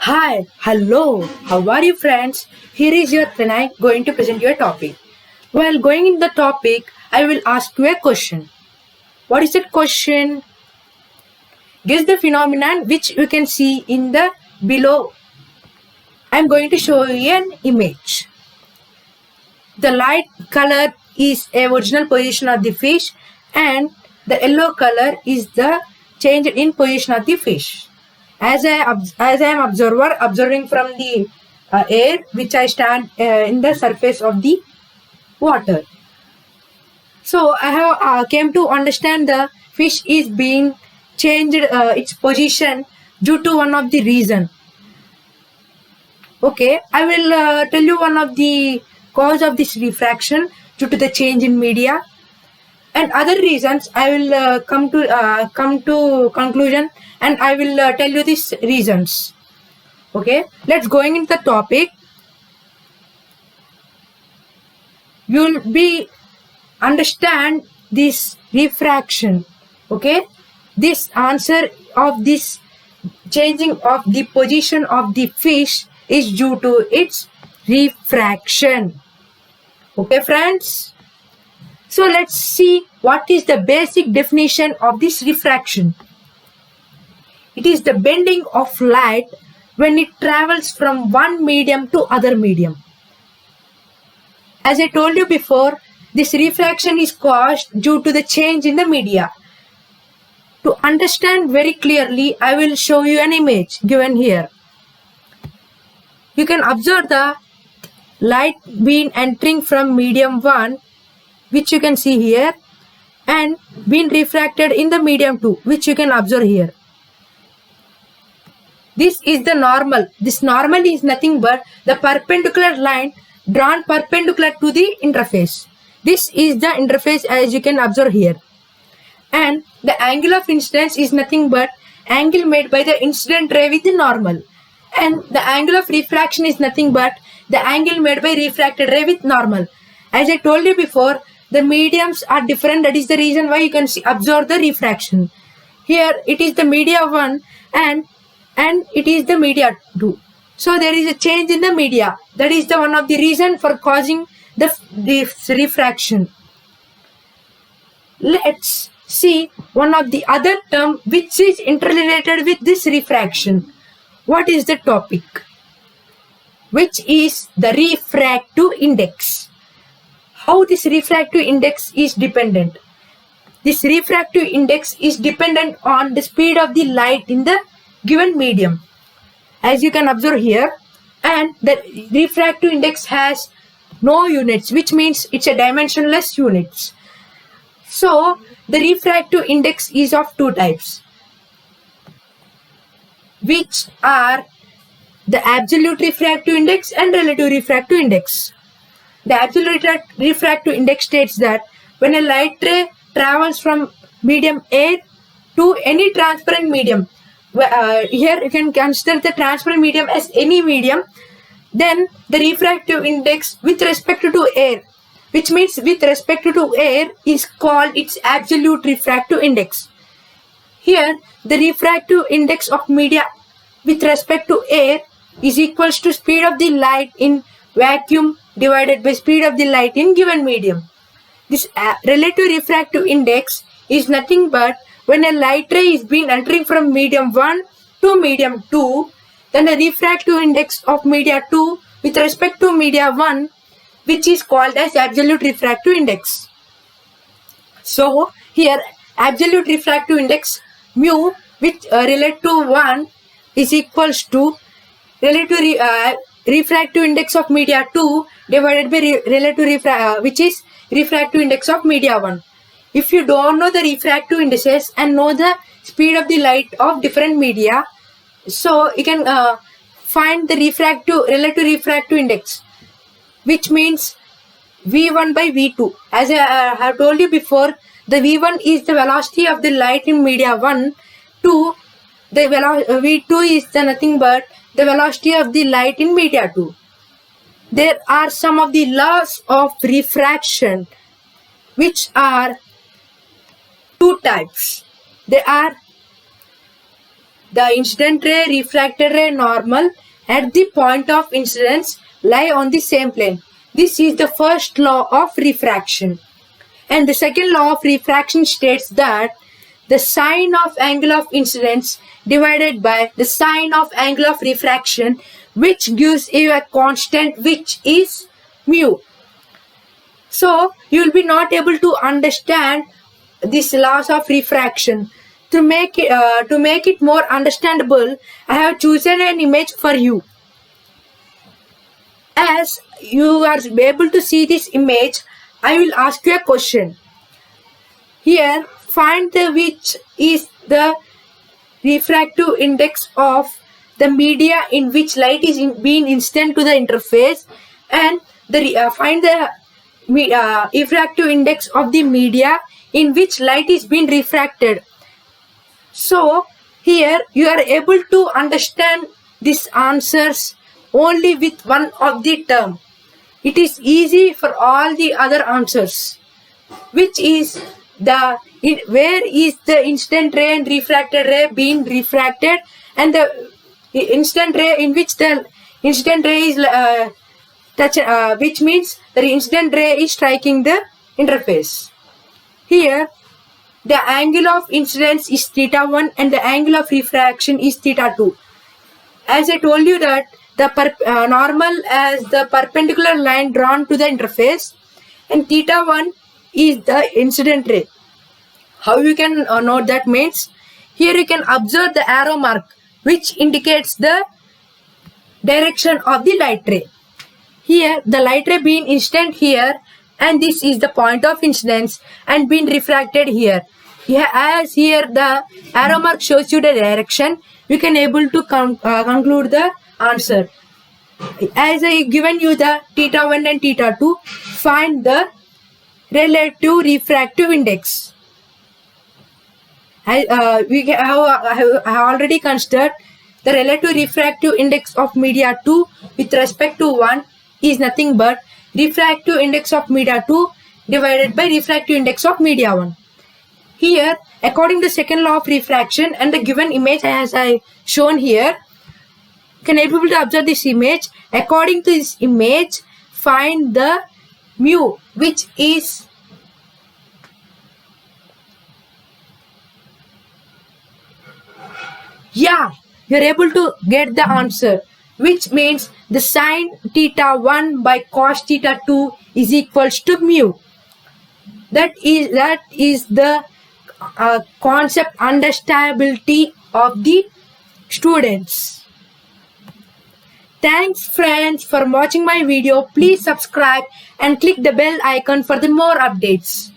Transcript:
Hi, hello, how are you friends? Here is your Pranay going to present you a topic. While going in the topic, I will ask you a question. What is that question? Guess the phenomenon which you can see in the below. I am going to show you an image. The light color is a original position of the fish and the yellow color is the change in position of the fish. As I am observing from the air which I stand in the surface of the water. So I have came to understand the fish is being changed its position due to one of the reason. Okay, I will tell you one of the cause of this refraction due to the change in media and other reasons. I will come to conclusion and I will tell you these reasons. Okay, let's going into the topic. You'll be understand this refraction. Okay, this answer of this changing of the position of the fish is due to its refraction. Okay, friends. So let's see what is the basic definition of this refraction. It is the bending of light when it travels from one medium to other medium. As I told you before, this refraction is caused due to the change in the media. To understand very clearly, I will show you an image given here. You can observe the light being entering from medium 1, which you can see here, and being refracted in the medium 2, which you can observe here. This is the normal. This normal is nothing but the perpendicular line drawn perpendicular to the interface. This is the interface as you can observe here. And the angle of incidence is nothing but angle made by the incident ray with the normal. And the angle of refraction is nothing but the angle made by refracted ray with normal. As I told you before, the mediums are different. That is the reason why you can observe the refraction. Here it is the media 1 and it is the media 2. So there is a change in the media. That is the one of the reason for causing the refraction. Let's see one of the other term which is interrelated with this refraction. What is the topic? Which is the refractive index. How this refractive index is dependent? This refractive index is dependent on the speed of the light in the given medium. As you can observe here, and the refractive index has no units, which means it's a dimensionless units. So the refractive index is of two types, which are the absolute refractive index and relative refractive index. The absolute refractive index states that when a light ray travels from medium A to any transparent medium, here you can consider the transparent medium as any medium, then the refractive index with respect to air, which means with respect to air, is called its absolute refractive index. Here the refractive index of media with respect to air is equals to speed of the light in vacuum divided by speed of the light in given medium. This relative refractive index is nothing but when a light ray is being entering from medium 1 to medium 2, then the refractive index of media 2 with respect to media 1, which is called as absolute refractive index. So here absolute refractive index mu which relate to 1 is equals to relative refractive index of media 2 divided by relative which is refractive index of media 1. If you don't know the refractive indices and know the speed of the light of different media, so you can find the relative refractive index, which means V1 by V2. As I have told you before, the V1 is the velocity of the light in media 1 to the V2 is the nothing but the velocity of the light in media 2. There are some of the laws of refraction which are two types. They are the incident ray, refracted ray, normal at the point of incidence lie on the same plane. This is the first law of refraction. And the second law of refraction states that the sine of angle of incidence divided by the sine of angle of refraction, which gives you a constant which is mu. So you will be not able to understand these laws of refraction. To make it more understandable, I have chosen an image for you. As you are able to see this image, I will ask you a question. Here, find which is the refractive index of the media in which light is being incident to the interface, and find the refractive index of the media in which light is being refracted. So here you are able to understand these answers only with one of the term. It is easy for all the other answers, which is where is the incident ray and refracted ray being refracted, and the instant ray in which the incident ray is which means the incident ray is striking the interface. Here the angle of incidence is theta 1 and the angle of refraction is theta 2. As I told you that the normal as the perpendicular line drawn to the interface, and theta 1 is the incident ray. How you can note that means, here you can observe the arrow mark which indicates the direction of the light ray. Here the light ray being incident here, and this is the point of incidence and being refracted here. As here the arrow mark shows you the direction, you can able to conclude the answer. As I given you the theta 1 and theta 2, find the relative refractive index. I have already considered the relative refractive index of media 2 with respect to 1 is nothing but refractive index of media 2 divided by refractive index of media 1. Here, according to the second law of refraction and the given image as I shown here, you can able to observe this image. According to this image, find the mu, which is you're able to get the answer, which means the sine theta 1 by cos theta 2 is equals to mu. That is the concept understandability of the students. Thanks friends for watching my video. Please subscribe and click the bell icon for the more updates.